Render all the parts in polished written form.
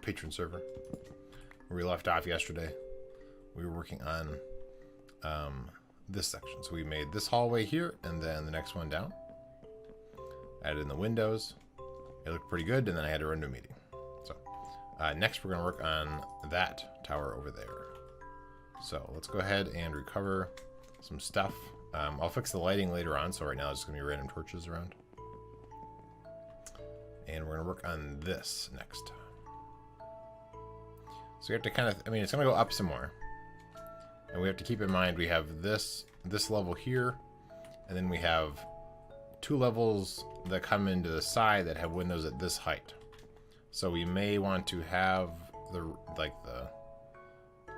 Patron server where we left off yesterday. We were working on this section. So we made this hallway here and then the next one down. Added in the windows. It looked pretty good, and then I had to run to a meeting. So next we're going to work on that tower over there. So let's go ahead and recover some stuff. I'll fix the lighting later on, so right now it's just going to be random torches around. And we're going to work on this next. So we have to kind of, I mean, it's going to go up some more. And we have to keep in mind we have this level here, and then we have 2 levels that come into the side that have windows at this height. So we may want to have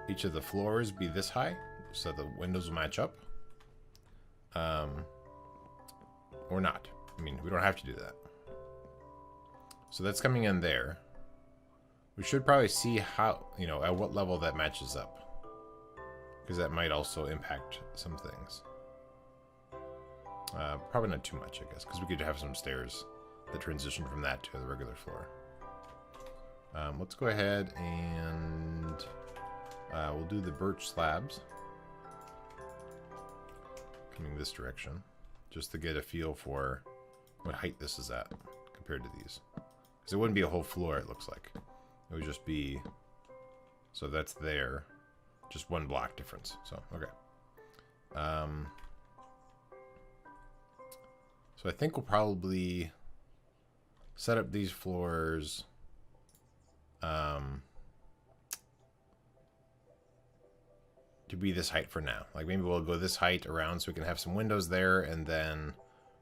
each of the floors be this high so the windows will match up. Or not. I mean, we don't have to do that. So that's coming in there. We should probably see how, at what level that matches up. Because that might also impact some things. Probably not too much, I guess, because we could have some stairs that transition from that to the regular floor. Let's go ahead and we'll do the birch slabs. Coming this direction, just to get a feel for what height this is at compared to these. Because it wouldn't be a whole floor, it looks like. It would just be, so that's there, just 1 block difference. So, okay. So I think we'll probably set up these floors to be this height for now. Like maybe we'll go this height around so we can have some windows there, and then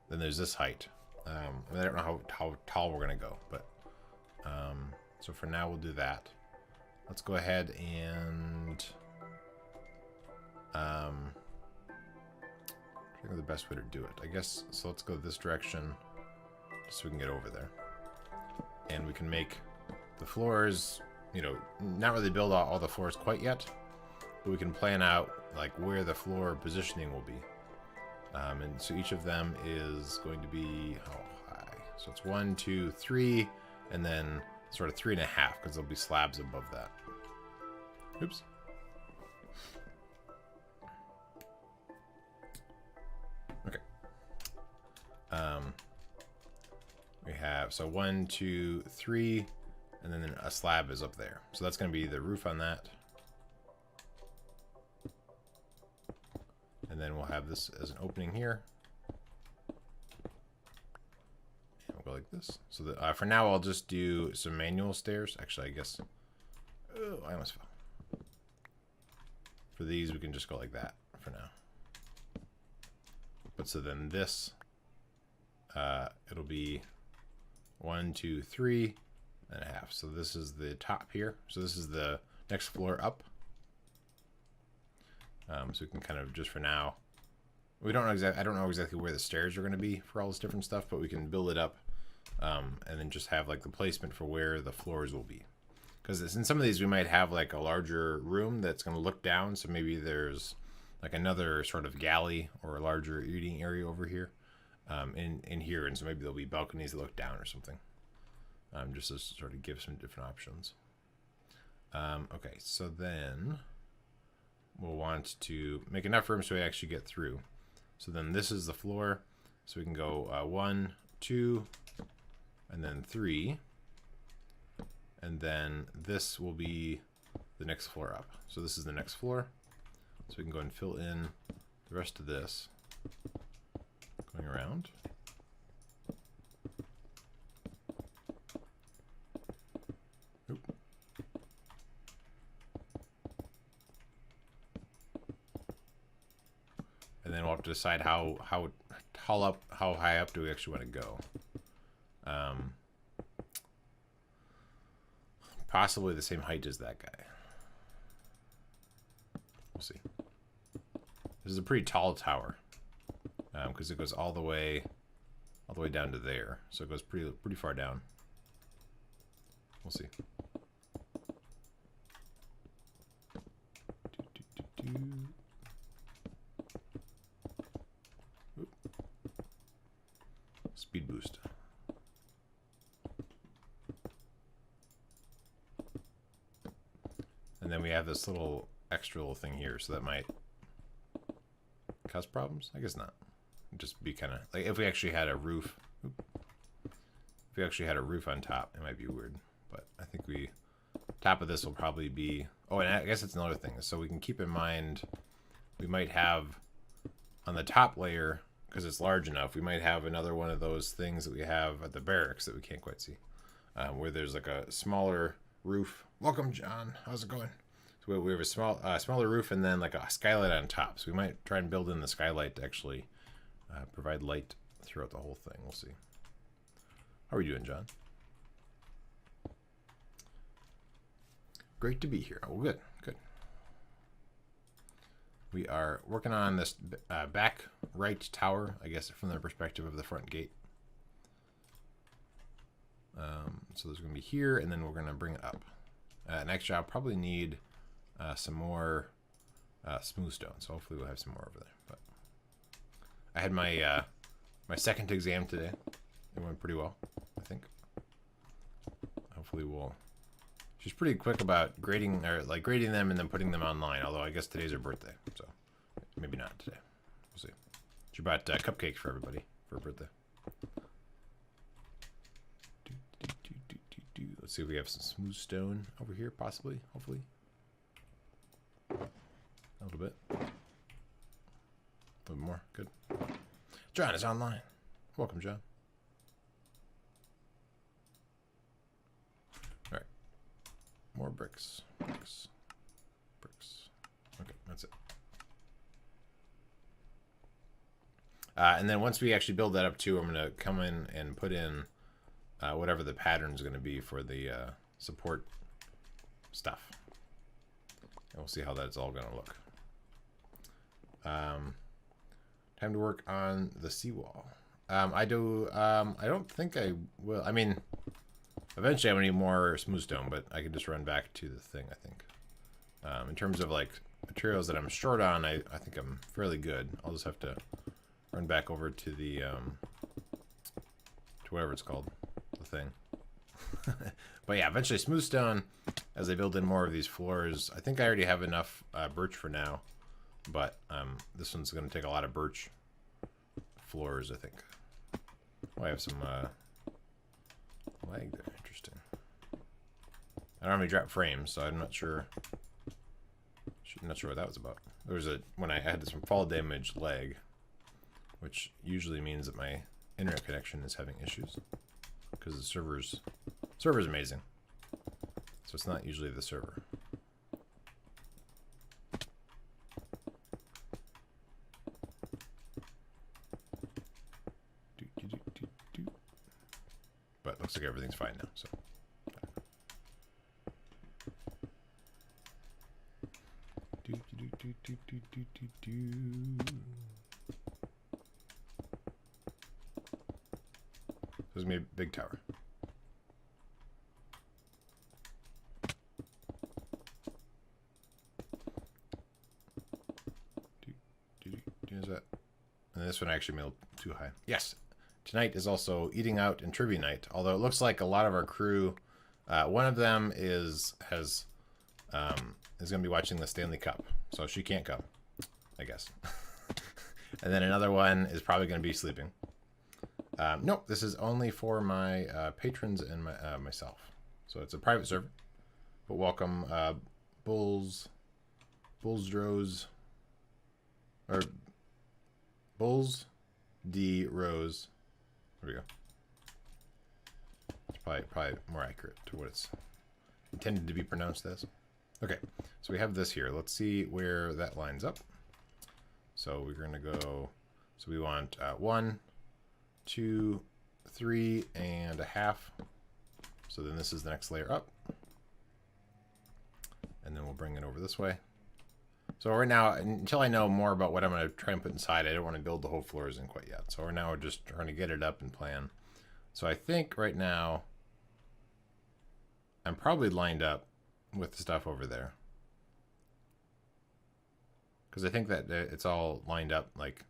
there's this height. I don't know how tall we're gonna go, but so for now we'll do that. Let's go ahead and I think the best way to do it, I guess. So let's go this direction just so we can get over there, and we can make the floors, not really build all the floors quite yet, but we can plan out like where the floor positioning will be. And so each of them is going to be how high? So it's 1, 2, 3, and then sort of 3.5 because there'll be slabs above that. Oops. Okay. We have, so 1, 2, 3, and then a slab is up there. So that's going to be the roof on that. And then we'll have this as an opening here. And we'll go like this. So that, for now, I'll just do some manual stairs. Actually, I guess, oh, I almost fell. For these, we can just go like that for now. But so then this, it'll be 1, 2, 3.5. So this is the top here. So this is the next floor up. So we can kind of, just for now, we don't know exactly, I don't know exactly where the stairs are going to be for all this different stuff, but we can build it up, and then just have like the placement for where the floors will be. Because in some of these we might have like a larger room that's going to look down, so maybe there's like another sort of galley or a larger eating area over here, in here, and so maybe there'll be balconies that look down or something, just to sort of give some different options. Okay, so then we'll want to make enough room so we actually get through. So then this is the floor, so we can go 1, 2, and then 3, and then this will be the next floor up. So this is the next floor, so we can go and fill in the rest of this going around. And then we'll have to decide how high up do we actually want to go. Possibly the same height as that guy. We'll see. This is a pretty tall tower, because it goes all the way down to there. So it goes pretty far down. We'll see. Speed boost. we have this little extra little thing here, so that might cause problems. I guess not. Just be kind of like if we actually had a roof. If we actually had a roof on top, it might be weird. But I think top of this will probably be. Oh, and I guess it's another thing. So we can keep in mind, we might have on the top layer, because it's large enough, we might have another one of those things that we have at the barracks that we can't quite see, where there's like a smaller roof. Welcome, John. How's it going? So we have a smaller roof and then like a skylight on top. So we might try and build in the skylight to actually provide light throughout the whole thing. We'll see. How are you doing, John? Great to be here. Oh, good, good. We are working on this back right tower, I guess, from the perspective of the front gate. So there's going to be here, and then we're going to bring it up. Next, I'll probably need some more smooth stone, so hopefully we'll have some more over there. But I had my my second exam today. It went pretty well, I think. Hopefully we'll. She's pretty quick about grading them and then putting them online. Although I guess today's her birthday, so maybe not today. We'll see. She bought cupcakes for everybody for her birthday. Let's see if we have some smooth stone over here, possibly. Hopefully, a little bit. A little more. Good. John is online. Welcome, John. All right. More bricks. Bricks. Bricks. Okay, that's it. And then once we actually build that up too, I'm going to come in and put in whatever the pattern is going to be for the support stuff. And we'll see how that's all going to look. Time to work on the seawall. I don't think I will. I mean, eventually I'm going to need more smooth stone, but I can just run back to the thing, I think. In terms of like materials that I'm short on, I think I'm fairly good. I'll just have to run back over to the to whatever it's called, the thing. But yeah, eventually smooth stone as I build in more of these floors. I think I already have enough birch for now, but this one's going to take a lot of birch floors, I think. Oh, I have some lag there. Interesting. I don't have any drop frames, so I'm not sure. Not sure what that was about. There was when I had some fall damage lag, which usually means that my internet connection is having issues because the server's amazing. So it's not usually the server. But it looks like everything's fine now. So. This is gonna be a big tower. Is that? And this one actually made too high. Yes. Tonight is also eating out and trivia night. Although it looks like a lot of our crew, one of them is going to be watching the Stanley Cup, so she can't come, I guess. And then another one is probably going to be sleeping. Nope, this is only for my patrons and myself. So it's a private server. But welcome, Bulls D Rose. There we go. It's probably more accurate to what it's intended to be pronounced as. Okay, so we have this here. Let's see where that lines up. So we're going to go. So we want 1, 2, 3.5. So then this is the next layer up. And then we'll bring it over this way. So right now, until I know more about what I'm going to try and put inside, I don't want to build the whole floors in quite yet. So right now we're just trying to get it up and plan. So I think right now I'm probably lined up with the stuff over there. Because I think that it's all lined up. Like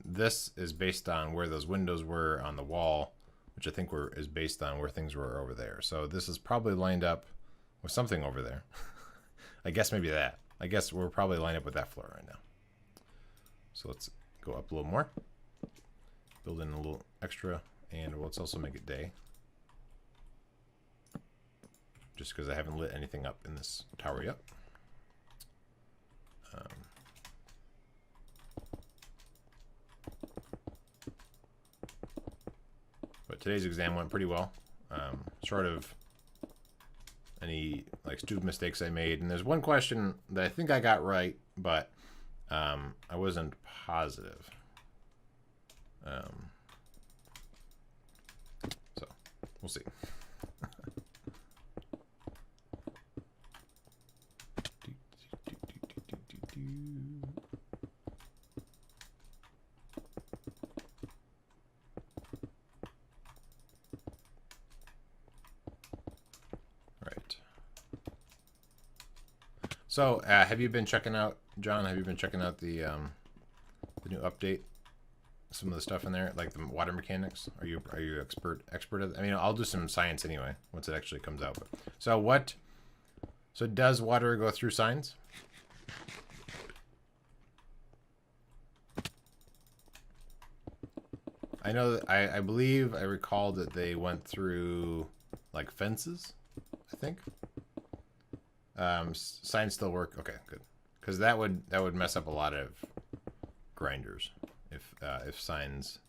this is based on where those windows were on the wall, which I think is based on where things were over there. So this is probably lined up with something over there. I guess maybe that. I guess we're probably lined up with that floor right now. So let's go up a little more. Build in a little extra, and let's also make it day. Just because I haven't lit anything up in this tower yet. But today's exam went pretty well. Short of any like stupid mistakes I made. And there's one question that I think I got right, but I wasn't positive. So we'll see. So, have you been checking out, John? Have you been checking out the new update? Some of the stuff in there, like the water mechanics. Are you expert at it? I mean, I'll do some science anyway once it actually comes out. But, so does water go through signs? I know that I believe I recall that they went through like fences, I think. Signs still work. Okay, good. Because that would mess up a lot of grinders if signs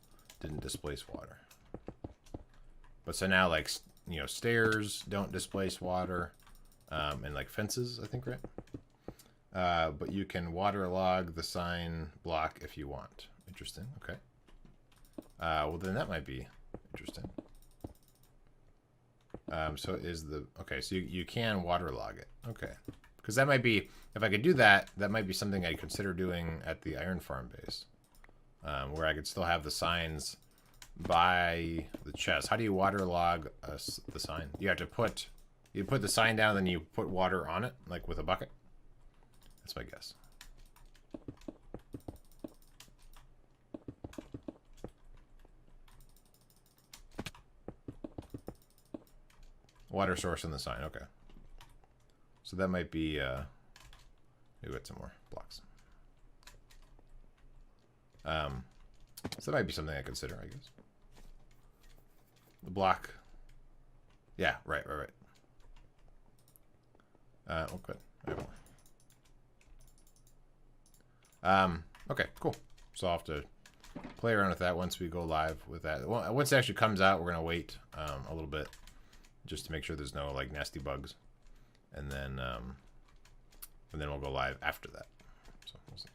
didn't displace water. But so now, like, you know, stairs don't displace water, and like fences, I think, right? But you can waterlog the sign block if you want. Interesting. Okay. Well, then that might be interesting. So is the okay? So you can waterlog it. Okay, because that might be, if I could do that, that might be something I'd consider doing at the iron farm base, where I could still have the signs by the chest. How do you waterlog the sign? You have to put the sign down, then you put water on it, like with a bucket. That's my guess. Water source in the sign, okay. So that might be, maybe get some more blocks. So that might be something I consider, I guess. The block. Yeah, right. Oh, good. I have more. Okay, cool. So I'll have to play around with that once we go live with that. Well, once it actually comes out, we're going to wait a little bit, just to make sure there's no like nasty bugs, and then we'll go live after that. So we'll see.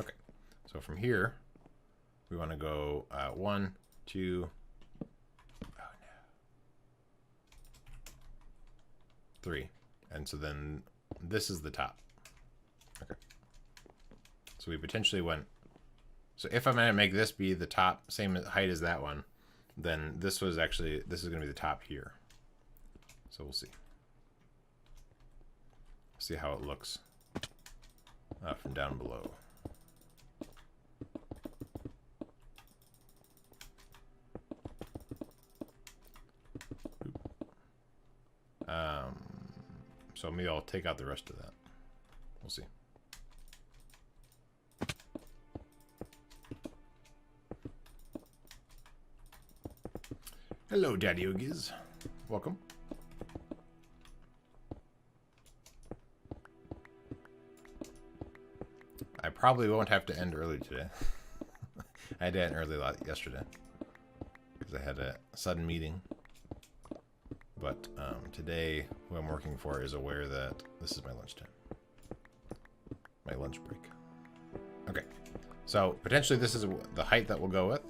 Okay, so from here we want to go 1, 2, 3, and so then this is the top. Okay, so we potentially went. So if I'm gonna make this be the top, same height as that one, then this is going to be the top here. So we'll see. See how it looks from down below. So maybe I'll take out the rest of that. We'll see. Hello, Daddy Oogies. Welcome. I probably won't have to end early today. I had to end early yesterday because I had a sudden meeting. But today, who I'm working for is aware that this is my lunchtime. My lunch break. Okay. So potentially this is the height that we'll go with.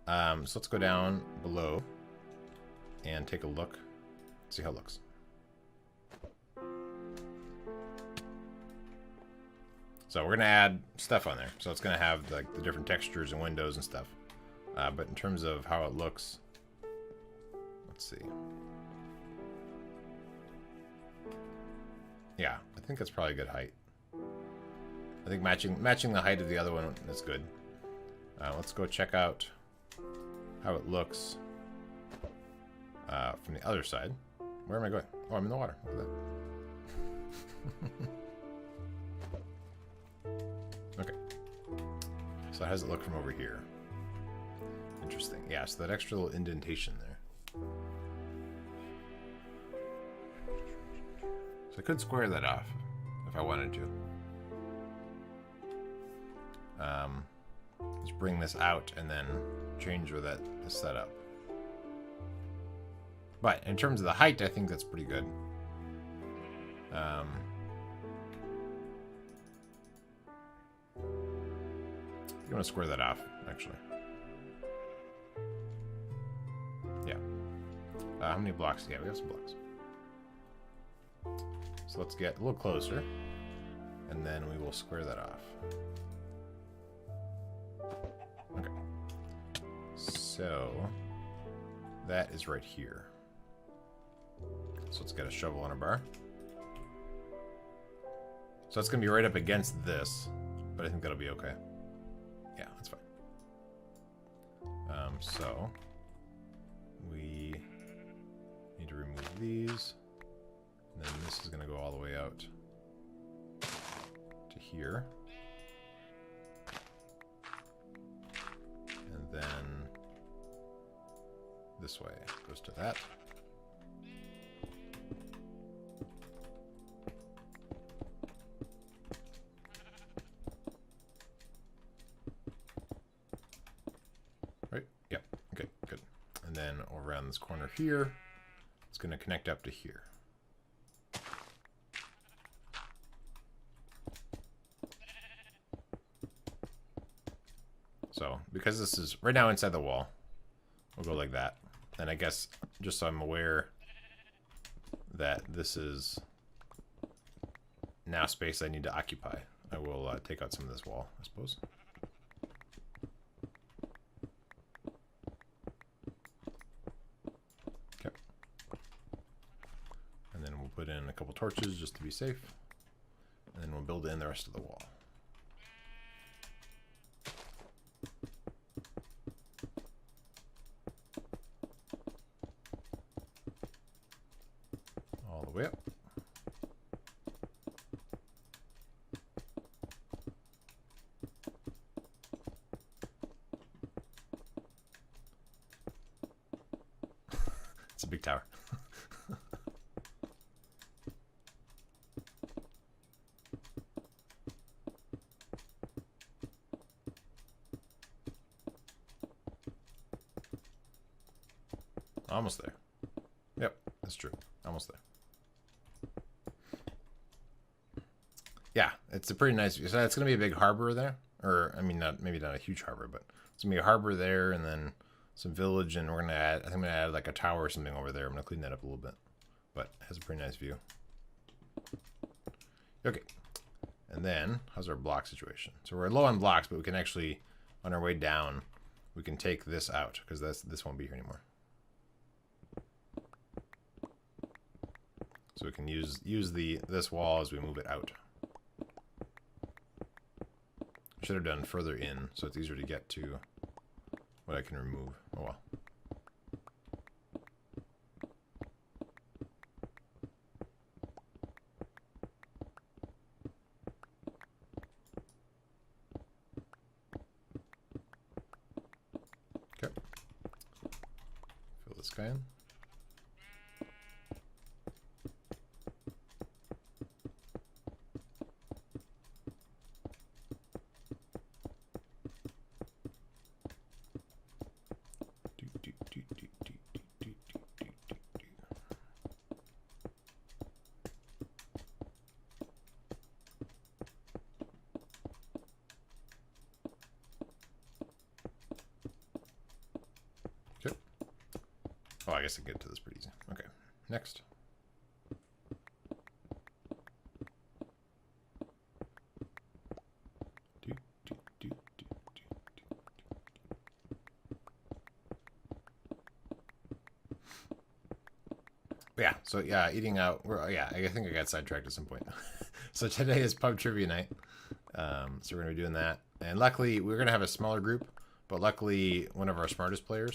So let's go down below and take a look, see how it looks. So we're gonna add stuff on there. So it's gonna have like the different textures and windows and stuff. But in terms of how it looks, let's see. Yeah, I think that's probably a good height. I think matching the height of the other one is good. Let's go check out how it looks from the other side, Where am I going? Oh, I'm in the water. Look at that. Okay. So how does it look from over here? Interesting. Yeah, so that extra little indentation there. So I could square that off if I wanted to. Just bring this out and then change where that is set up. But in terms of the height, I think that's pretty good. I'm going to square that off, actually. Yeah. How many blocks? Yeah, we have some blocks. So let's get a little closer, and then we will square that off. Okay. So that is right here. So let's get a shovel on a bar. So it's going to be right up against this, but I think that'll be okay. Yeah, that's fine. So we need to remove these. And then this is going to go all the way out to here. And then this way goes to that. Right? Yep. Okay, good. And then around this corner here, it's going to connect up to here. So, because this is right now inside the wall, we'll go like that. And I guess, just so I'm aware that this is now space I need to occupy, I will take out some of this wall, I suppose. Okay. And then we'll put in a couple torches just to be safe. And then we'll build in the rest of the wall. Way up. It's a big tower. Almost there. Yep, that's true. Almost there. Yeah, it's a pretty nice view. So it's going to be a big harbor there. Or, I mean, maybe not a huge harbor, but it's going to be a harbor there and then some village. And we're going to add, I think I'm going to add like a tower or something over there. I'm going to clean that up a little bit. But it has a pretty nice view. Okay. And then, how's our block situation? So we're low on blocks, but we can actually, on our way down, we can take this out because this won't be here anymore. So we can use this wall as we move it out. Should have done further in, so it's easier to get to what I can remove. Oh well. Okay. Fill this guy in. Oh, I guess I can get to this pretty easy. Okay, next. But yeah, so yeah, eating out. Yeah, I think I got sidetracked at some point. So today is pub trivia night. So we're gonna be doing that, and luckily we're gonna have a smaller group. But luckily, one of our smartest players,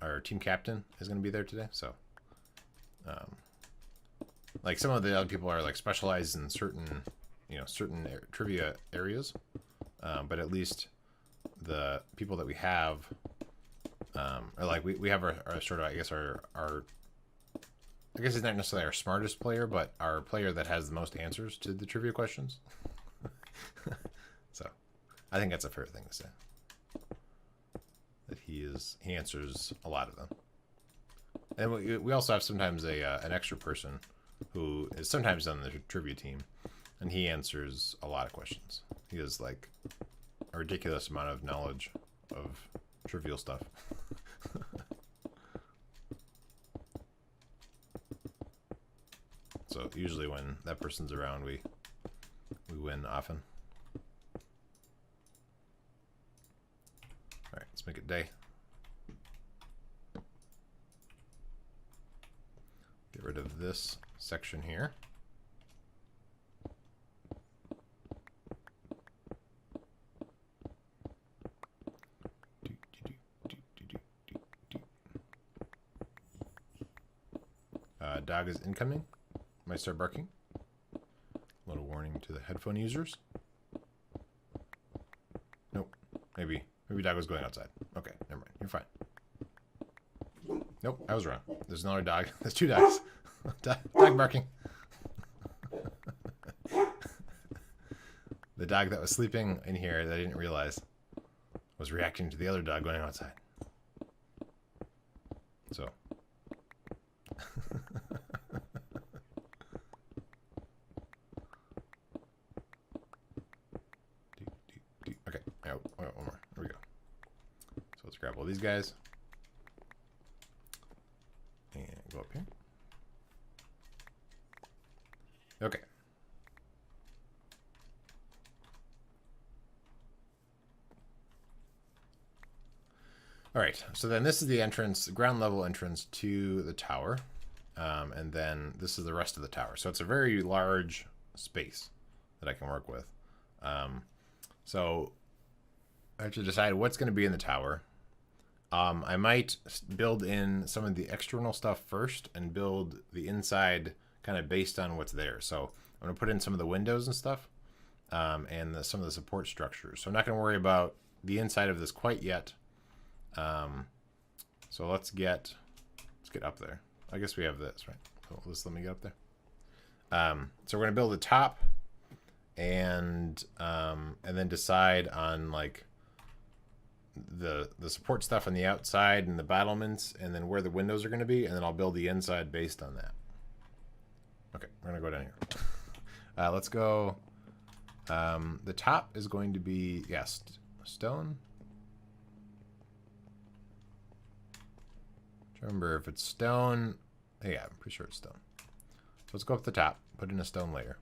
our team captain, is gonna be there today. So Like some of the other people are like specialized in certain, certain trivia areas, but at least the people that we have, are like we have our sort of, I guess I guess it's not necessarily our smartest player, but our player that has the most answers to the trivia questions. So I think that's a fair thing to say. That he answers a lot of them. And we also have sometimes an extra person who is sometimes on the trivia team, and he answers a lot of questions. He has like a ridiculous amount of knowledge of trivial stuff. So usually when that person's around, we win often. All right, let's make it day. Get rid of this section here. Dog is incoming. Might start barking. A little warning to the headphone users. Nope. Maybe dog was going outside. Okay, never mind. You're fine. Nope, I was wrong. There's another dog. There's two dogs. Dog barking. The dog that was sleeping in here that I didn't realize was reacting to the other dog going outside. So. Okay, one more. Here we go. So let's grab all these guys. And go up here. Okay. All right, so then this is the entrance, ground level entrance to the tower. And then this is the rest of the tower. So it's a very large space that I can work with. So I have to decide what's going to be in the tower. I might build in some of the external stuff first and build the inside kind of based on what's there. So I'm going to put in some of the windows and stuff, and some of the support structures. So I'm not going to worry about the inside of this quite yet. So let's get up there. I guess we have this, right? So let me get up there. So we're going to build the top and then decide on like the support stuff on the outside and the battlements, and then where the windows are going to be, and then I'll build the inside based on that. Okay, we're going to go down here. Let's go. The top is going to be, yes, stone. Remember if it's stone. Yeah, I'm pretty sure it's stone. So let's go up the top, put in a stone layer.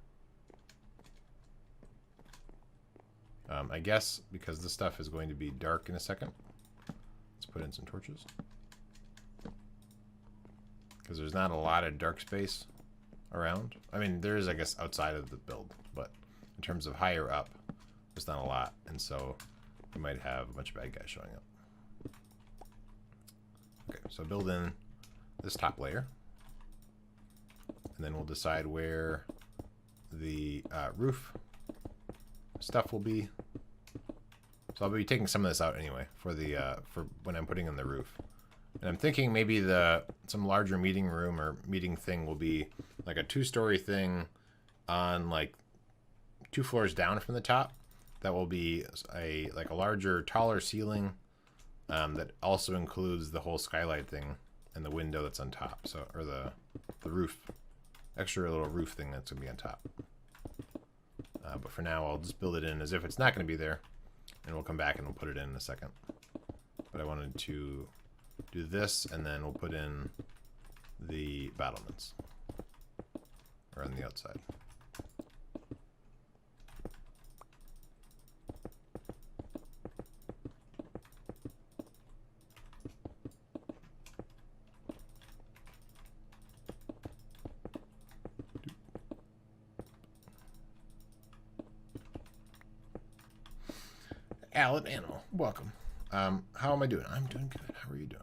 I guess because this stuff is going to be dark in a second, let's put in some torches. Because there's not a lot of dark space around. I mean, there is, I guess, outside of the build, but in terms of higher up, there's not a lot. And so we might have a bunch of bad guys showing up. Okay, so build in this top layer. And then we'll decide where the roof stuff will be. So I'll be taking some of this out anyway for when I'm putting in the roof. And I'm thinking maybe some larger meeting room or meeting thing will be like a 2-story thing on like 2 floors down from the top. That will be a larger, taller ceiling that also includes the whole skylight thing and the window that's on top. So, or the roof, extra little roof thing that's gonna be on top. But for now, I'll just build it in as if it's not gonna be there, and we'll come back and we'll put it in a second. But I wanted to do this, and then we'll put in the battlements, or on the outside. Alan Animal, welcome. How am I doing? I'm doing good. How are you doing?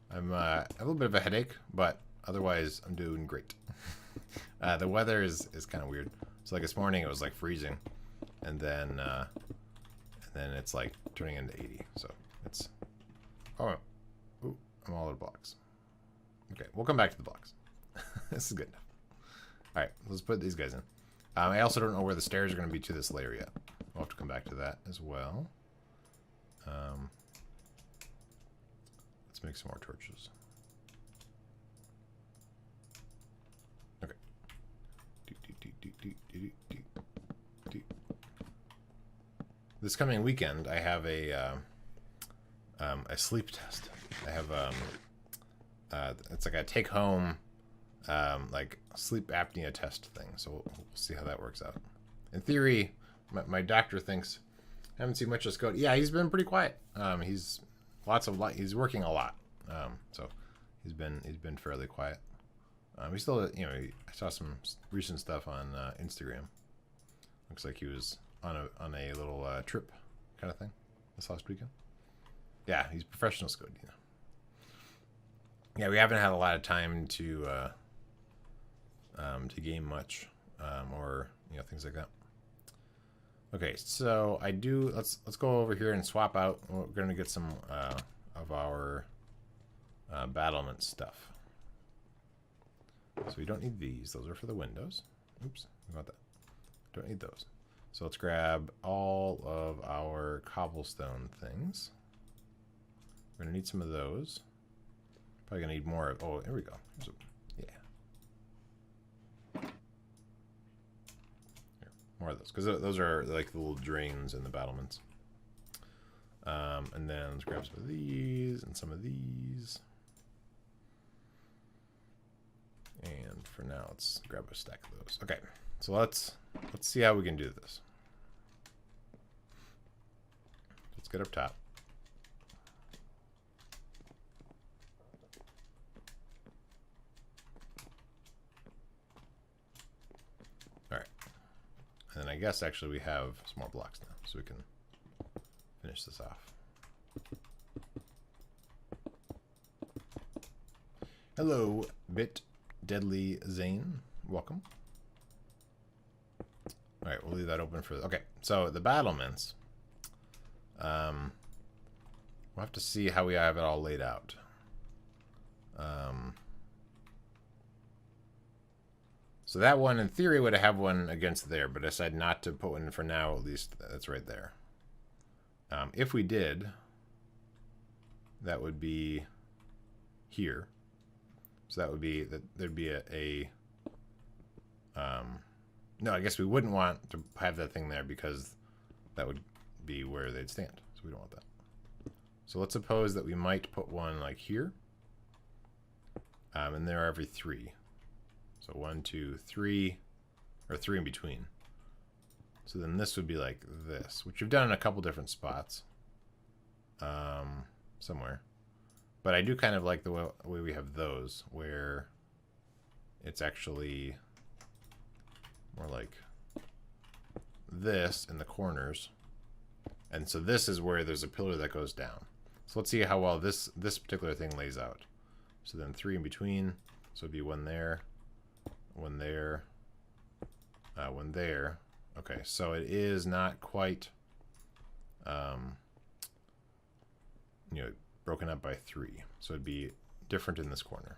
I have a little bit of a headache, but Otherwise, I'm doing great. The weather is kind of weird. So like this morning, it was like freezing, and then it's like turning into 80. So it's ooh, I'm all out of blocks. Okay, we'll come back to the blocks. This is good enough. All right, let's put these guys in. I also don't know where the stairs are going to be to this layer yet. We'll have to come back to that as well. Let's make some more torches. Okay. This coming weekend, I have a sleep test. I have it's like a take-home like sleep apnea test thing. So we'll see how that works out. In theory, my doctor thinks I haven't seen much of Scott. Yeah, he's been pretty quiet. He's working a lot. So he's been fairly quiet. He still, I saw some recent stuff on Instagram. Looks like he was on a little trip kind of thing this last weekend. Yeah, he's professional Scott. Yeah, we haven't had a lot of time to game much, or things like that. Okay, so let's go over here and swap out. We're gonna get some of our Battlements stuff. So we don't need these. Those are for the windows. Oops, we want that. Don't need those. So let's grab all of our cobblestone things. We're gonna need some of those. Probably gonna need more. Oh, here we go. Yeah. Here, more of those, because those are like the little drains in the battlements. And then let's grab some of these and some of these. And for now, let's grab a stack of those. Okay, so let's see how we can do this. Let's get up top. All right, and then I guess actually we have some more blocks now, so we can finish this off. Hello, Bit Deadly Zane. Welcome. All right, we'll leave that open for... Okay, so the battlements. We'll have to see how we have it all laid out. So that one, in theory, would have one against there, but I decided not to put one for now, at least. That's right there. If we did, that would be here. So that would be that there'd be no, I guess we wouldn't want to have that thing there because that would be where they'd stand. So we don't want that. So let's suppose that we might put one like here. And there are every 3. So 1, 2, 3, or 3 in between. So then this would be like this, which we've done in a couple different spots. Somewhere. But I do kind of like the way we have those, where it's actually more like this in the corners. And so this is where there's a pillar that goes down. So let's see how well this particular thing lays out. So then 3 in between. So it'd be 1 there, 1 there, 1 there. Okay, so it is not quite, broken up by 3. So it'd be different in this corner.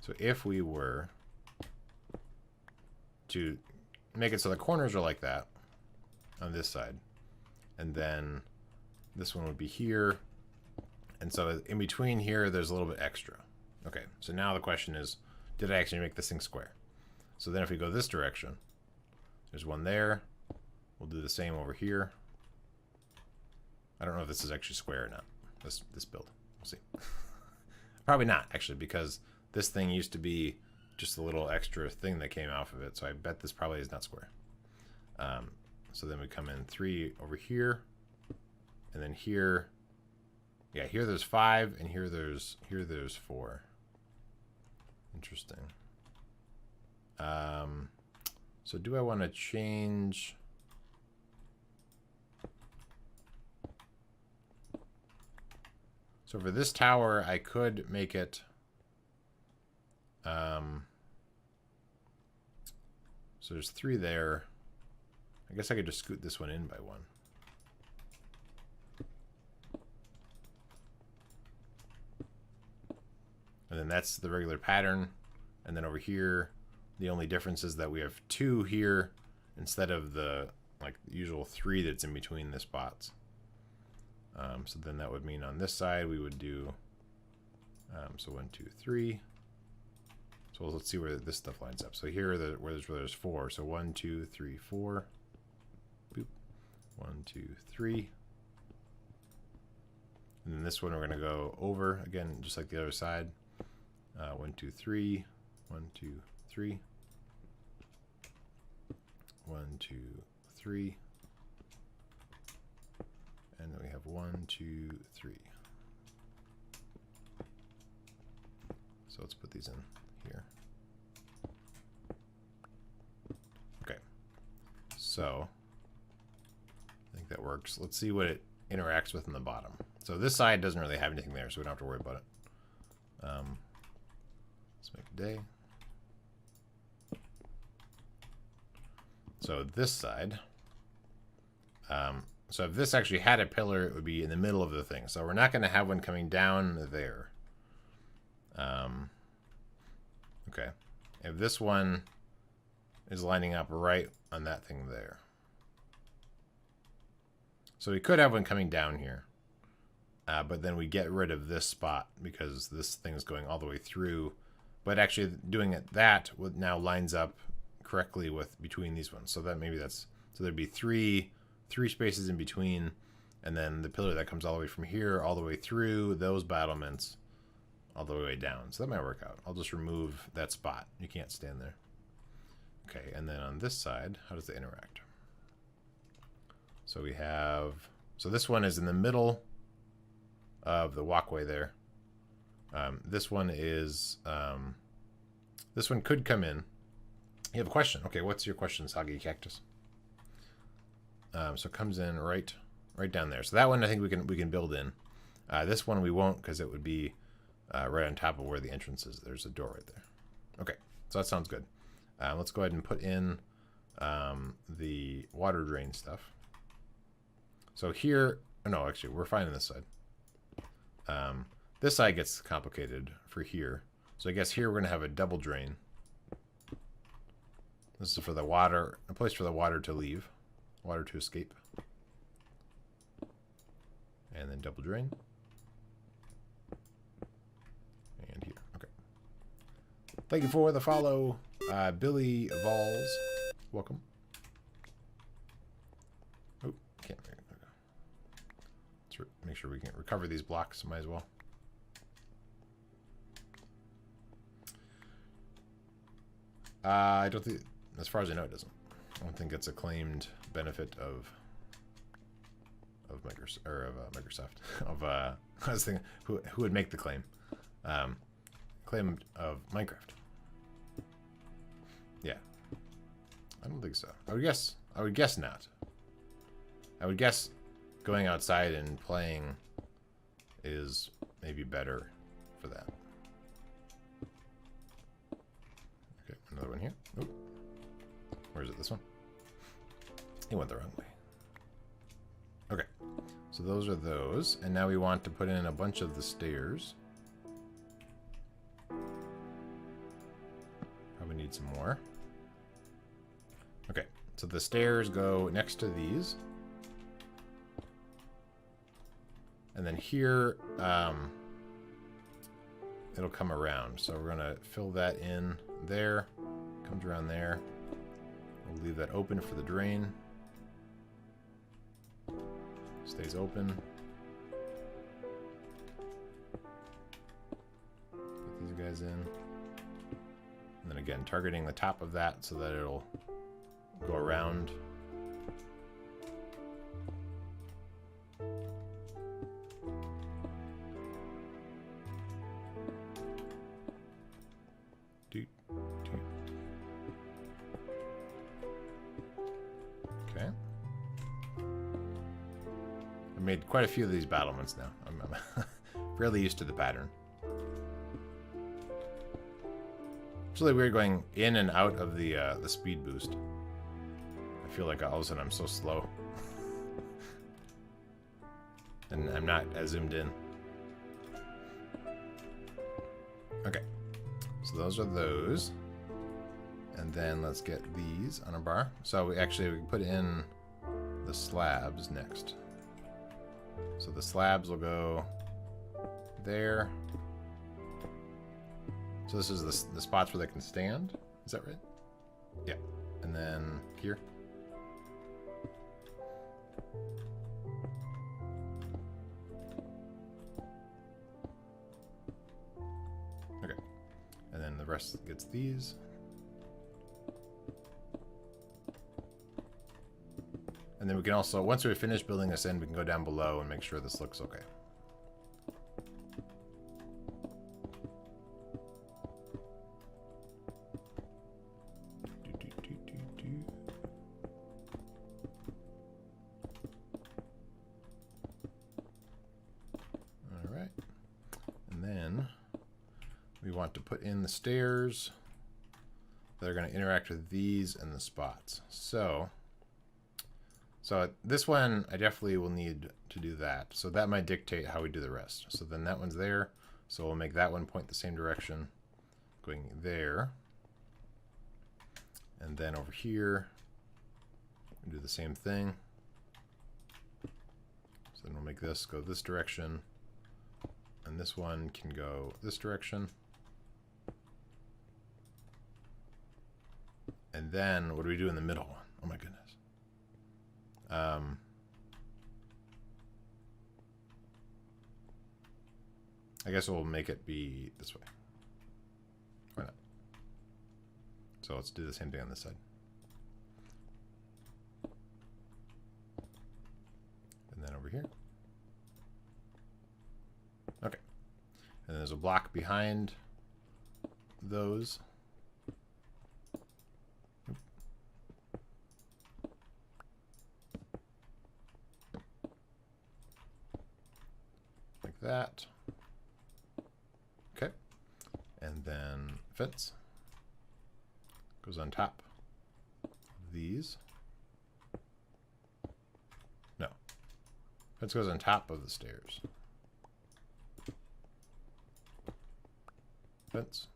So if we were to make it so the corners are like that on this side, and then this one would be here, and so in between here there's a little bit extra. Okay, so now the question is, did I actually make this thing square? So then if we go this direction, there's 1 there. We'll do the same over here. I don't know if this is actually square or not, this build. We'll see. Probably not, actually, because this thing used to be just a little extra thing that came off of it, so I bet this probably is not square. So then we come in 3 over here, and then here, yeah, here there's 5, and here there's 4. Interesting. So do I want to change? So for this tower, I could make it So there's 3 there. I guess I could just scoot this one in by 1. And then that's the regular pattern. And then over here, the only difference is that we have 2 here instead of the usual 3 that's in between the spots. So then that would mean on this side we would do so 1, 2, 3. So let's see where this stuff lines up. So here are where there's 4. So 1, 2, 3, 4. Boop. 1, 2, 3. And then this one we're gonna go over again, just like the other side. 1, 2, 3. 1, 2, 3. 1, 2, 3. And then we have 1, 2, 3. So let's put these in here. Okay. So I think that works. Let's see what it interacts with in the bottom. So this side doesn't really have anything there, so we don't have to worry about it. Let's make a day. So this side, so if this actually had a pillar, it would be in the middle of the thing. So we're not going to have one coming down there. Okay. If this one is lining up right on that thing there. So we could have one coming down here. But then we get rid of this spot because this thing is going all the way through. But actually doing it that now lines up correctly with between these ones. So that maybe that's, so there'd be three spaces in between, and then the pillar that comes all the way from here all the way through those battlements all the way down. So that might work out. I'll just remove that spot. You can't stand there. Okay, and then on this side, how does it interact? So we have, so this one is in the middle of the walkway there. This one is, this one could come in. You have a question. Okay, what's your question, Soggy Cactus? So it comes in right down there. So that one I think we can build in. This one we won't because it would be right on top of where the entrance is. There's a door right there. Okay, so that sounds good. Let's go ahead and put in the water drain stuff. So here, no, actually, we're fine on this side. This side gets complicated for here. So I guess here we're going to have a double drain. This is for the water, a place for the water to leave, water to escape. And then double drain. And here, okay. Thank you for the follow, Billy Vols. Welcome. Oh, can't. Let's make sure we can recover these blocks. Might as well. I don't think, as far as I know, it doesn't. I don't think it's a claimed benefit of Microsoft, or of Microsoft. Of I was thinking, who would make the claim? Claim of Minecraft. Yeah, I don't think so. I would guess not. I would guess going outside and playing is maybe better for that. Okay, another one here. Oop. Where is it? This one? He went the wrong way. Okay, so those are those. And now we want to put in a bunch of the stairs. Probably need some more. Okay, so the stairs go next to these. And then here, it'll come around. So we're gonna fill that in there. Comes around there. We'll leave that open for the drain. Stays open. Put these guys in. And then again, targeting the top of that so that it'll go around. Okay. I made quite a few of these battlements now. I'm fairly used to the pattern. It's really weird going in and out of the speed boost. I feel like all of a sudden I'm so slow. And I'm not as zoomed in. Okay. So those are those. And then let's get these on a bar. So we can put in the slabs next. So the slabs will go there. So this is the spots where they can stand. Is that right? Yeah. And then here. Okay. And then the rest gets these. And then we can also, once we finish building this in, we can go down below and make sure this looks okay. All right. And then we want to put in the stairs that are going to interact with these and the spots. So this one, I definitely will need to do that. So that might dictate how we do the rest. So then that one's there. So we'll make that one point the same direction, going there. And then over here, we'll do the same thing. So then we'll make this go this direction. And this one can go this direction. And then what do we do in the middle one? Oh my goodness. I guess we'll make it be this way. Why not? So let's do the same thing on this side. And then over here. Okay. And there's a block behind those. Like that. Okay. And then fence goes on top of these. No. Fence goes on top of the stairs. Fence.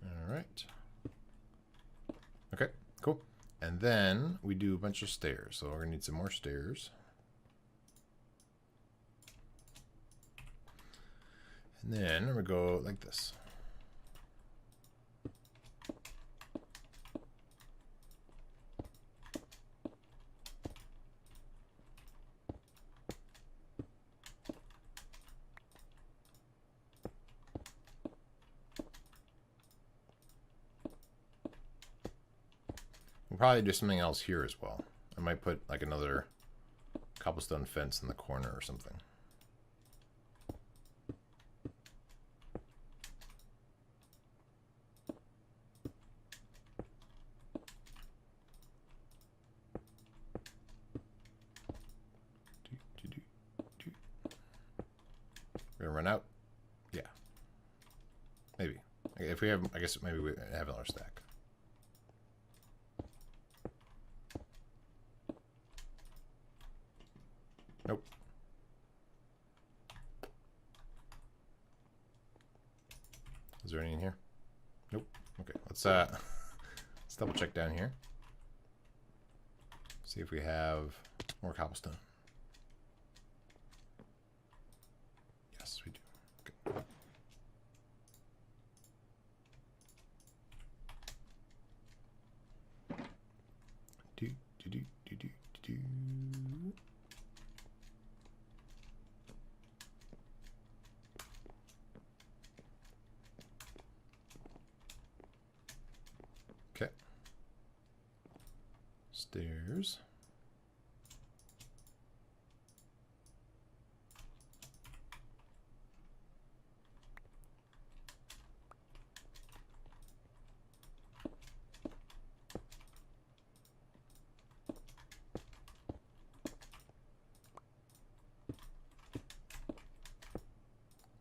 All right. Okay, cool. And then we do a bunch of stairs. So we're gonna need some more stairs. And then we're gonna go like this. We'll probably do something else here as well. I might put like another cobblestone fence in the corner or something. We're gonna run out. Yeah. Maybe. If we have, I guess maybe we have another stack. Nope. Is there any in here? Nope. Okay, let's double check down here. See if we have more cobblestone. Yes, we do. Okay. Do do do do do do. Okay. Stairs.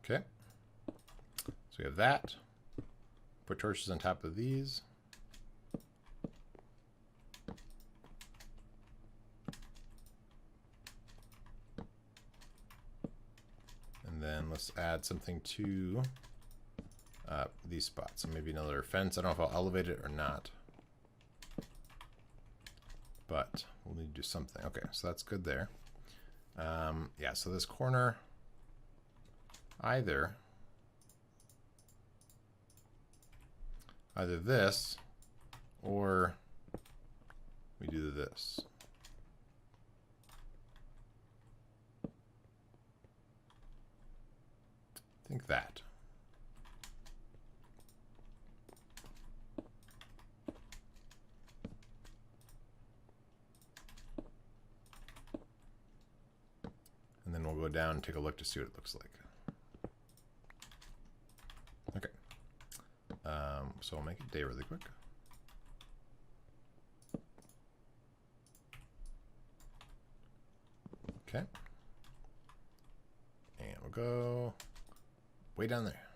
Okay. So we have that. Put torches on top of these. And then let's add something to these spots. So maybe another fence. I don't know if I'll elevate it or not. But we'll need to do something. Okay, so that's good there. Yeah, so this corner, either this, or we do this. I think that. And then we'll go down and take a look to see what it looks like. Okay. So I'll make it day really quick. Okay. And we'll go way down there.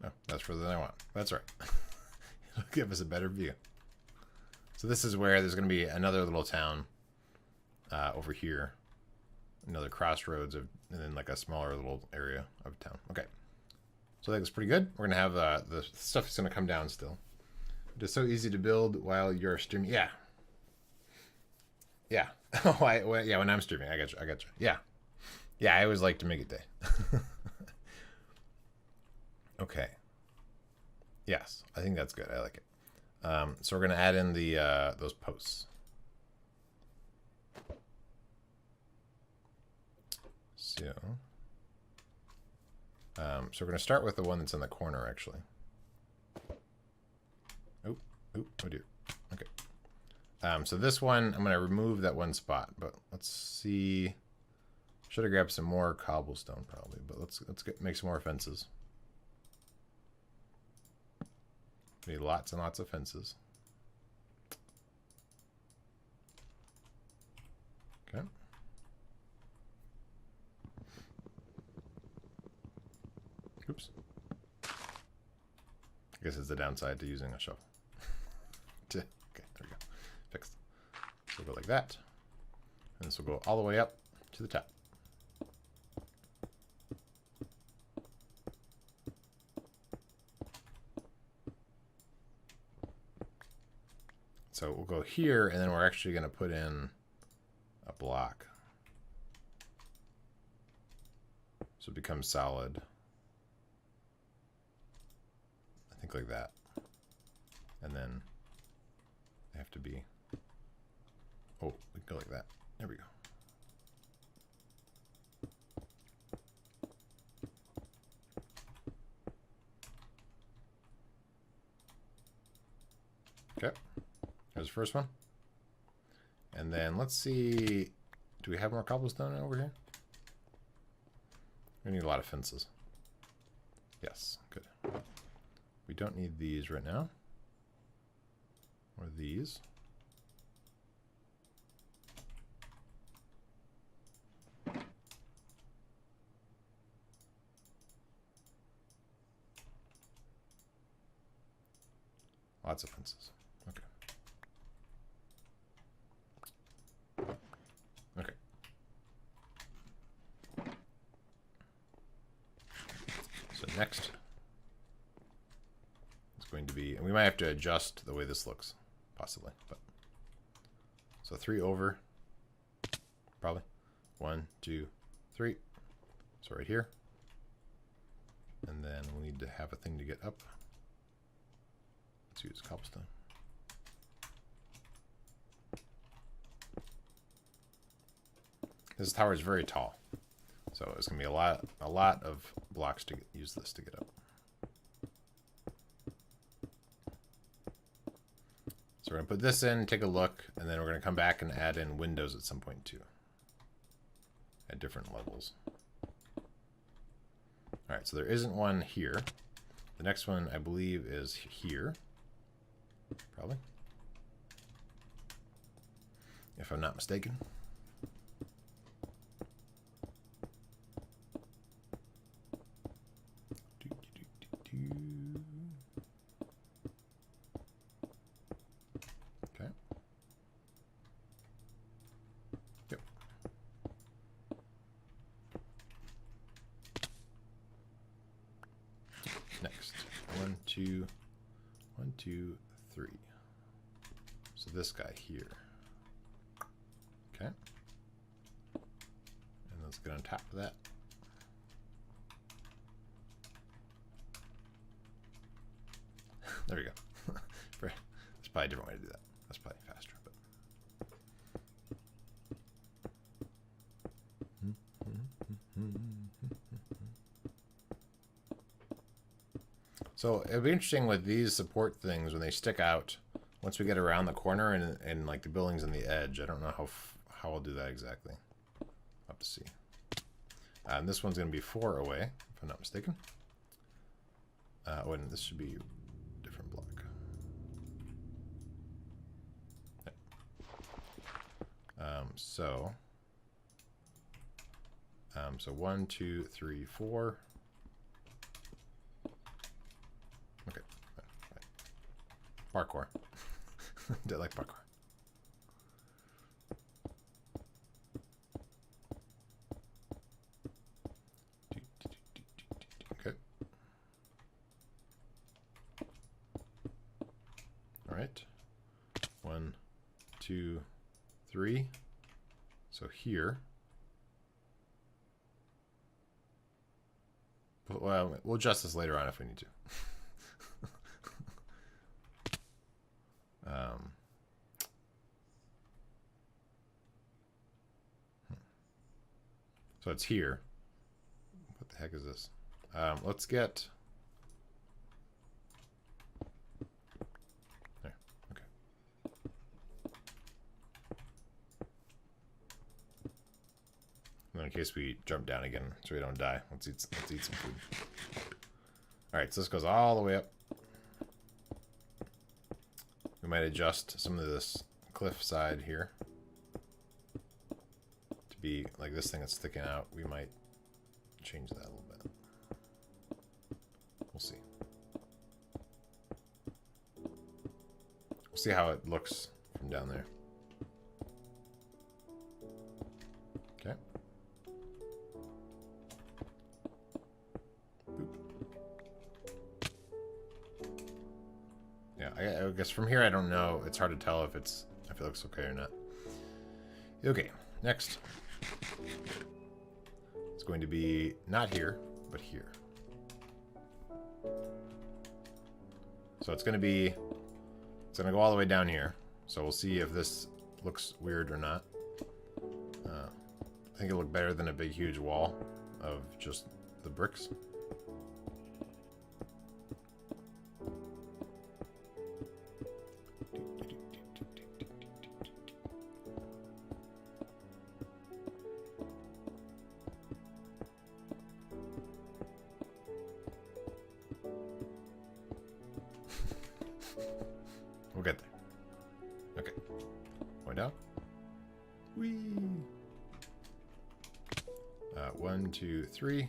Oh, that's further than I want. That's right. It'll give us a better view. So this is where there's going to be another little town over here. Another crossroads of, and then like a smaller little area of town. Okay. So I think it's pretty good. We're going to have the stuff that's going to come down still. It is so easy to build while you're streaming. Yeah. Yeah. Yeah, when I'm streaming. I got you. Yeah. Yeah, I always like to make it day. Okay. Yes, I think that's good. I like it. So we're going to add in the those posts. So we're going to start with the one that's in the corner, actually. Oh dear. Okay. So this one, I'm going to remove that one spot, but let's see. Should have grabbed some more cobblestone probably, but let's make some more fences. Need lots and lots of fences. Okay. Oops. I guess it's the downside to using a shovel. Okay, there we go. Fixed. So we'll go like that. And this will go all the way up to the top. So we'll go here, and then we're actually going to put in a block. So it becomes solid. I think like that. And then they have to be, oh, we can go like that. There we go. Okay. There's the first one. And then let's see, do we have more cobblestone over here? We need a lot of fences. Yes, good. We don't need these right now. Or these. Lots of fences. Okay. Okay. So next is going to be, and we might have to adjust the way this looks, possibly. But so 3 over, probably 1, 2, 3. So right here, and then we'll need to have a thing to get up. Let's use cobblestone. This tower is very tall, so it's gonna be a lot of blocks to use this to get up. So we're gonna put this in, take a look, and then we're gonna come back and add in windows at some point too, at different levels. All right, so there isn't one here. The next one I believe is here, probably, if I'm not mistaken. 2, 1, 2, 3. So this guy here. Okay. And let's get on top of that. There we go. There's probably a different way to do that. That's probably faster. But. So it'll be interesting with these support things when they stick out. Once we get around the corner and like the building's on the edge, I don't know how I'll do that exactly. I'll have to see. And this one's going to be 4 away, if I'm not mistaken. Oh, and this should be a different block. Okay. So 1, 2, 3, 4. Okay. Parkour. I like parkour. Okay. All right. 1, 2, 3. So here. Well, we'll adjust this later on if we need to. So it's here. What the heck is this? Let's get... There, okay. And in case we jump down again so we don't die, let's eat some food. Alright, so this goes all the way up. We might adjust some of this cliff side here to be like this thing that's sticking out. We might change that a little bit. We'll see. We'll see how it looks from down there. Okay. Yeah, I guess from here I don't know. It's hard to tell if it looks okay or not. Okay, next. It's going to be not here, but here. So it's going to go all the way down here. So we'll see if this looks weird or not. I think it'll look better than a big huge wall of just the bricks. We'll get there. Okay. Going down. Whee! 1, 2, 3.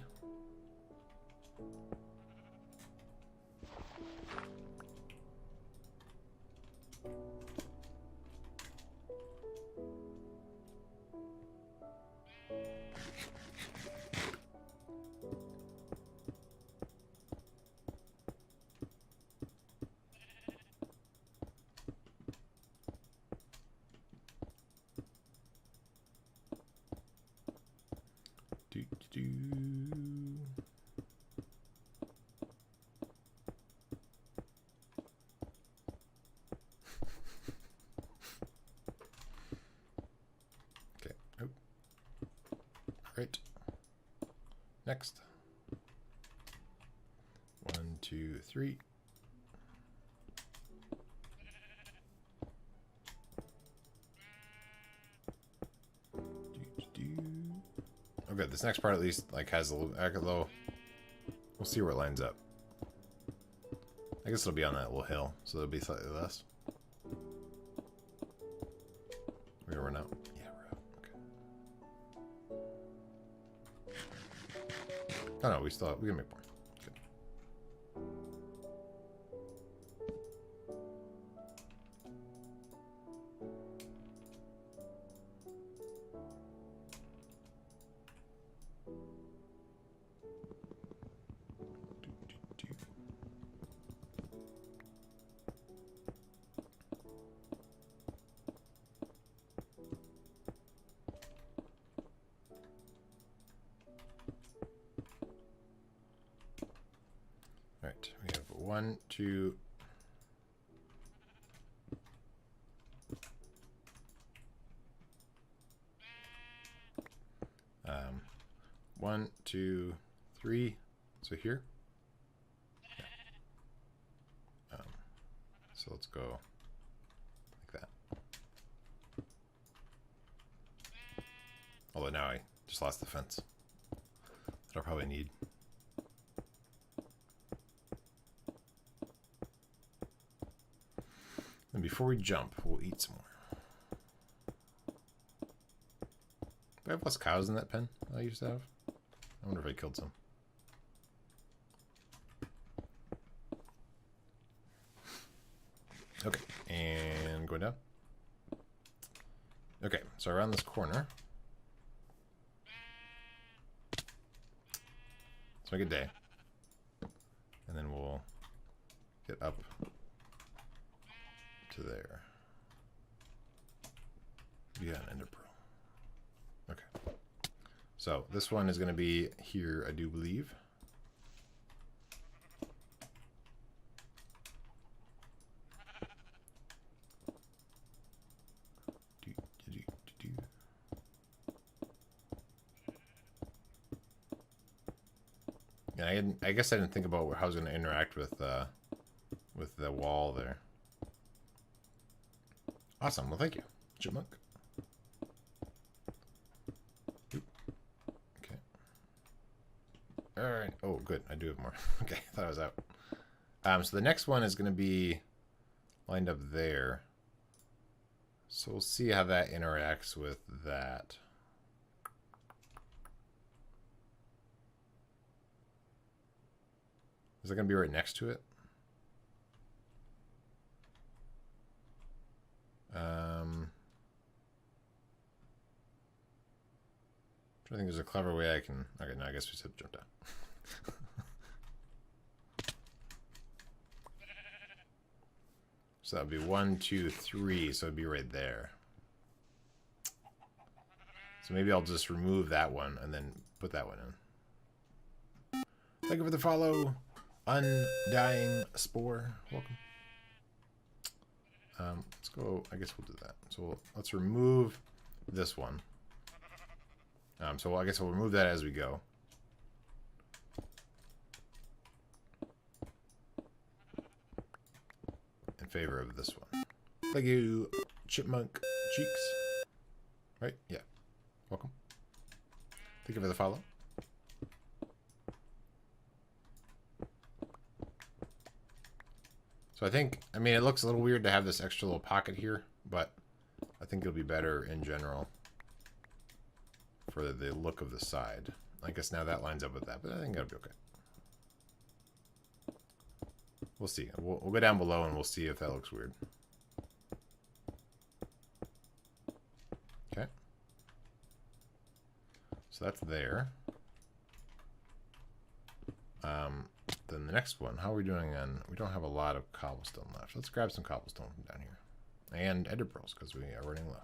Okay. Oh. Great. Next. 1, 2, 3. Okay, this next part at least like has a little. We'll see where it lines up. I guess it'll be on that little hill, so it'll be slightly less. We're gonna run out. Yeah, we're out. Okay. Oh no, we can make more. Good. 1, 2. 1, 2, 3. So here. Yeah. So let's go like that. Although now I just lost the fence. That I'll probably need. And before we jump, we'll eat some more. Do I have less cows in that pen I used to have? I wonder if I killed some. Okay, and going down. Okay, so around this corner. Let's make a day. And then we'll get up to there. Yeah, an ender pearl. Okay. So this one is going to be here, I do believe. Yeah, I guess I didn't think about how I was going to interact with the wall there. Awesome. Well, thank you, Chipmunk. Oop. Okay. All right. Oh, good. I do have more. Okay, I thought I was out. So the next one is going to be lined up there. So we'll see how that interacts with that. Is it going to be right next to it? I think there's a clever way I can... Okay, no, I guess we just have to jump down. So that would be 1, 2, 3, so it'd be right there. So maybe I'll just remove that one and then put that one in. Thank you for the follow. Undying Spore, welcome. Let's go, I guess we'll do that. So let's remove this one. So I guess we'll remove that as we go. In favor of this one. Thank you, Chipmunk Cheeks. Right? Yeah. Welcome. Thank you for the follow. So I think, I mean, it looks a little weird to have this extra little pocket here, but I think it'll be better in general for the look of the side. I guess now that lines up with that, but I think that'll be okay. We'll see. We'll go down below and we'll see if that looks weird. Okay. So that's there. Then the next one, how are we doing on... We don't have a lot of cobblestone left. Let's grab some cobblestone from down here. And ender pearls, because we are running low.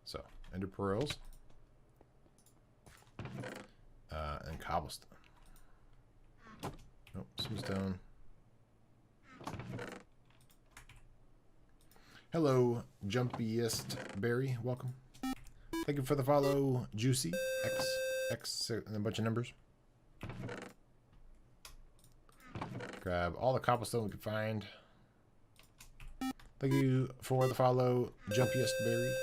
So, ender pearls. And cobblestone. Nope, some stone. Hello, Jumpiest Berry. Welcome. Thank you for the follow, Juicy X and a bunch of numbers. Grab all the cobblestone we can find. Thank you for the follow, Jumpiest Berry.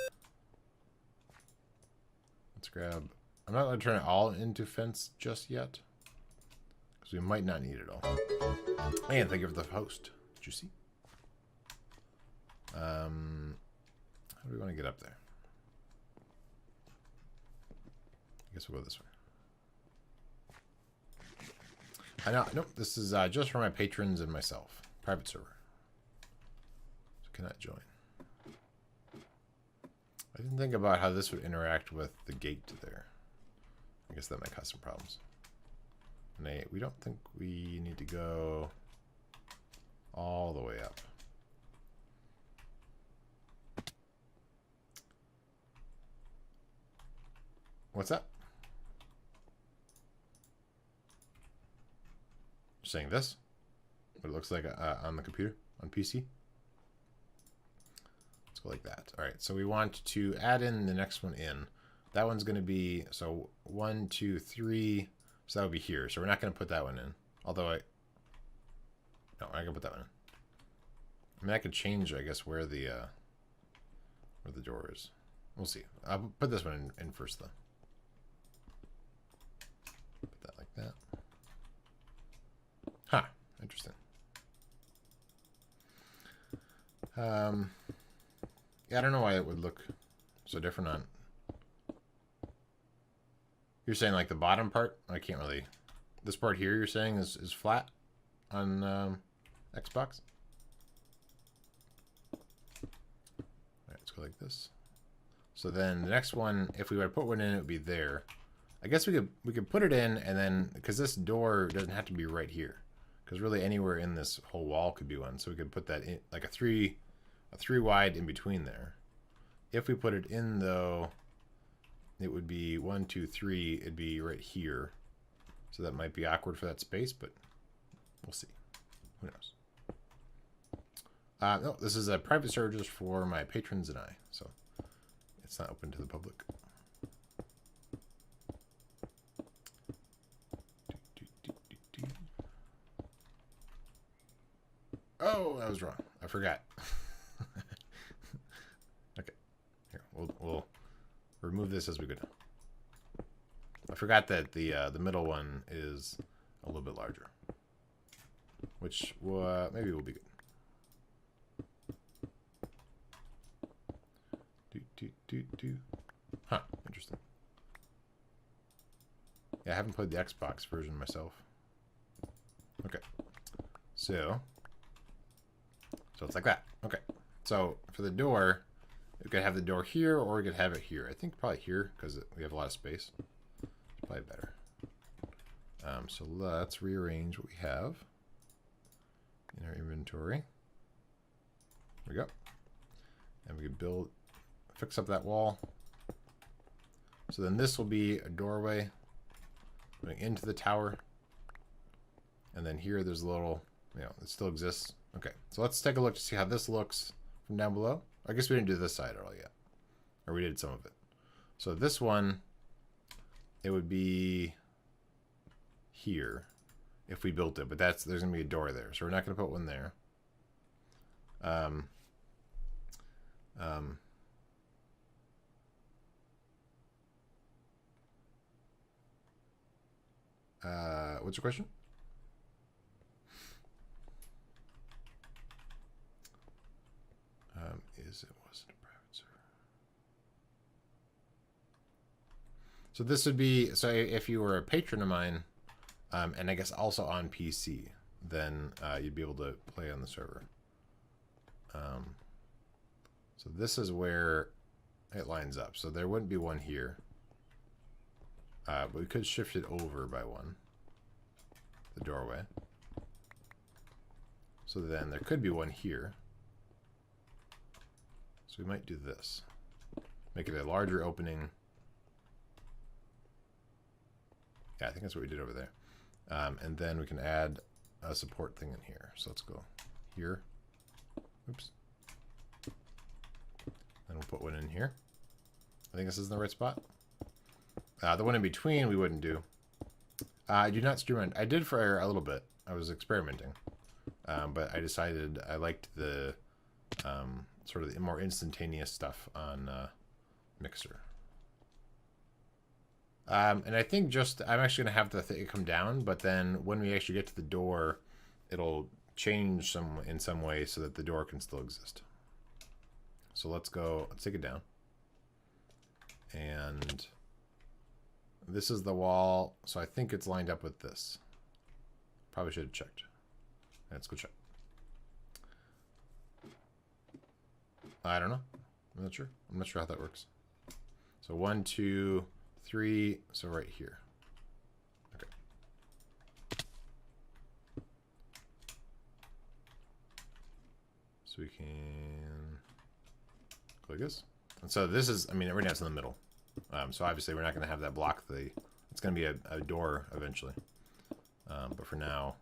Let's grab. I'm not going to turn it all into fence just yet, because we might not need it all. And thank you for the host, Juicy. How do we want to get up there? I guess we'll go this way. I know. Nope. This is just for my patrons and myself. Private server. So cannot join. I didn't think about how this would interact with the gate there. I guess that might cause some problems. And we don't think we need to go all the way up. What's up? saying this. What it looks like on the computer, on PC. Let's go like that. All right, so we want to add in the next one in. That one's going to be, so 1, 2, 3. So that would be here. So we're not going to put that one in. Although no, I can put that one in. I mean, I could change, I guess, where the door is. We'll see. I'll put this one in first, though. Put that like that. Huh. Interesting. Yeah, I don't know why it would look so different on... You're saying like the bottom part? I can't really... This part here you're saying is flat on Xbox? Alright, let's go like this. So then the next one, if we were to put one in, it would be there. I guess we could put it in, and then, because this door doesn't have to be right here. Because really anywhere in this whole wall could be one. So we could put that in, like a three wide in between there. If we put it in, though, it would be 1, 2, 3. It'd be right here. So that might be awkward for that space, but we'll see. Who knows? No, this is a private server just for my patrons and I. So it's not open to the public. Oh, I was wrong. I forgot. Okay. Here, we'll remove this as we go down. I forgot that the middle one is a little bit larger, which maybe will be good. Huh, interesting. Yeah, I haven't played the Xbox version myself. Okay, so it's like that. Okay, so for the door, we could have the door here, or we could have it here. I think probably here, because we have a lot of space. It's probably better. So let's rearrange what we have in our inventory. There we go. And we could fix up that wall. So then this will be a doorway going into the tower. And then here there's a little, it still exists. Okay, so let's take a look to see how this looks from down below. I guess we didn't do this side at all yet. Or we did some of it. So this one, it would be here if we built it. But there's going to be a door there. So we're not going to put one there. What's your question? It wasn't a private server. So this would be, so if you were a patron of mine, and I guess also on PC, then you'd be able to play on the server. So this is where it lines up. So there wouldn't be one here. But we could shift it over by one. The doorway. So then there could be one here. So we might do this. Make it a larger opening. Yeah, I think that's what we did over there. And then we can add a support thing in here. So let's go here. Oops. And we'll put one in here. I think this is in the right spot. The one in between we wouldn't do. I do not stream. I did for a little bit. I was experimenting. But I decided I liked the sort of the more instantaneous stuff on Mixer. And I think I'm actually going to have the thing come down, but then when we actually get to the door, it'll change in some way so that the door can still exist. So let's take it down. And this is the wall, so I think it's lined up with this. Probably should have checked. Let's go check. I don't know. I'm not sure. I'm not sure how that works. So 1, 2, 3. So right here. Okay. So we can go like this. And so this is, right now it's in the middle. So obviously we're not going to have that block it's going to be a door eventually. But for now,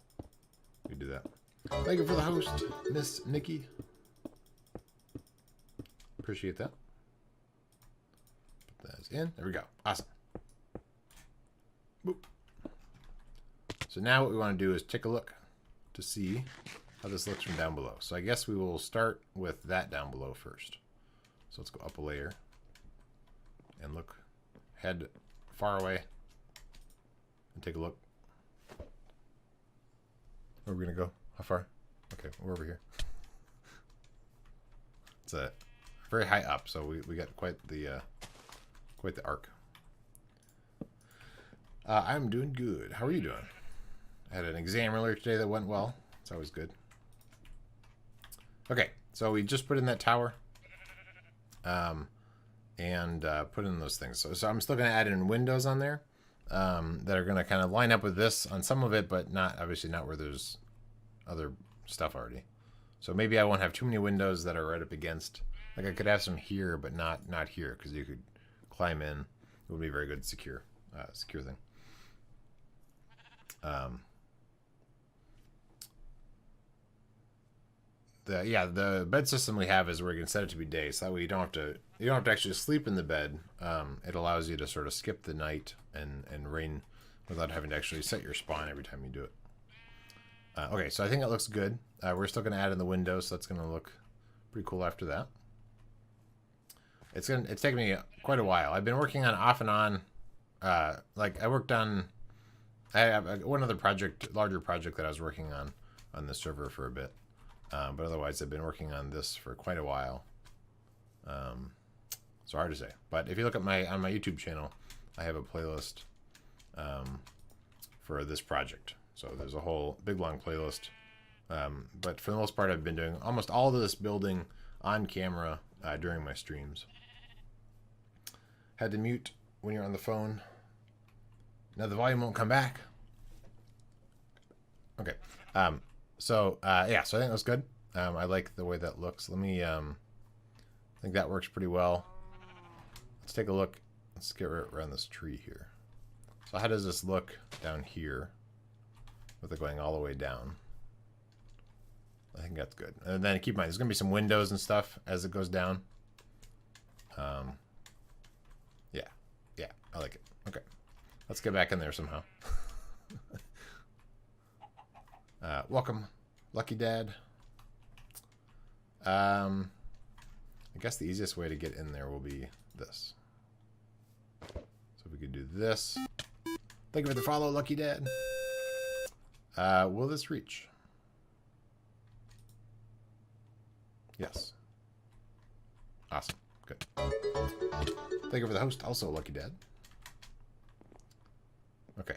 We do that. Thank you for the host, Miss Nikki. Appreciate that. Put that in. There we go. Awesome. Boop. So now what we want to do is take a look to see how this looks from down below. So I guess we will start with that down below first. So let's go up a layer and look, head far away and take a look. Where are we gonna go? How far? Okay, we're over here. It's a very high up, so we got quite the arc. I'm doing good. How are you doing? I had an exam earlier today that went well. It's always good. Okay, so we just put in that tower, and put in those things. So I'm still going to add in windows on there that are going to kind of line up with this on some of it, but not obviously not where there's other stuff already. So maybe I won't have too many windows that are right up against. Like I could have some here, but not here, because you could climb in. It would be a very good secure thing. The bed system we have is where you can set it to be day, so that way you don't have to actually sleep in the bed. It allows you to sort of skip the night and rain without having to actually set your spawn every time you do it. Okay, so I think it looks good. We're still going to add in the windows, so that's going to look pretty cool after that. It's taken me quite a while. I've been working on off and on. Like I worked on. I have one other project, larger project that I was working on this server for a bit. But otherwise, I've been working on this for quite a while. So hard to say. But if you look at on my YouTube channel, I have a playlist for this project. So there's a whole big long playlist. But for the most part, I've been doing almost all of this building on camera during my streams. Had to mute when you're on the phone. Now the volume won't come back. Okay. So I think that's good. I like the way that looks. Let me, I think that works pretty well. Let's take a look. Let's get around this tree here. So how does this look down here with it going all the way down? I think that's good. And then keep in mind, there's going to be some windows and stuff as it goes down. Yeah, I like it. Okay. Let's get back in there somehow. Welcome, Lucky Dad. I guess the easiest way to get in there will be this. So if we could do this. Thank you for the follow, Lucky Dad. Will this reach? Yes. Awesome. Good. Thank you for the host, also Lucky Dad. Okay.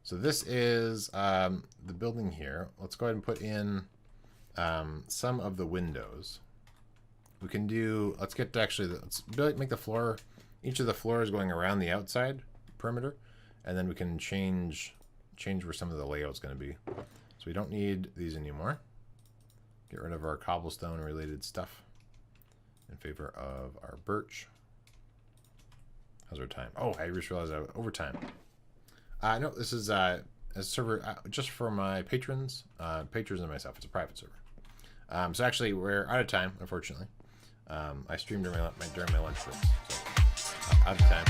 So this is the building here. Let's go ahead and put in some of the windows. We can do, let's make the floor, each of the floors going around the outside perimeter, and then we can change where some of the layout's going to be. So we don't need these anymore. Get rid of our cobblestone related stuff in favor of our birch. How's our time? Oh, I just realized overtime. No, this is a server just for my patrons and myself. It's a private server. So actually, we're out of time, unfortunately. I streamed during my lunch break, so out of time.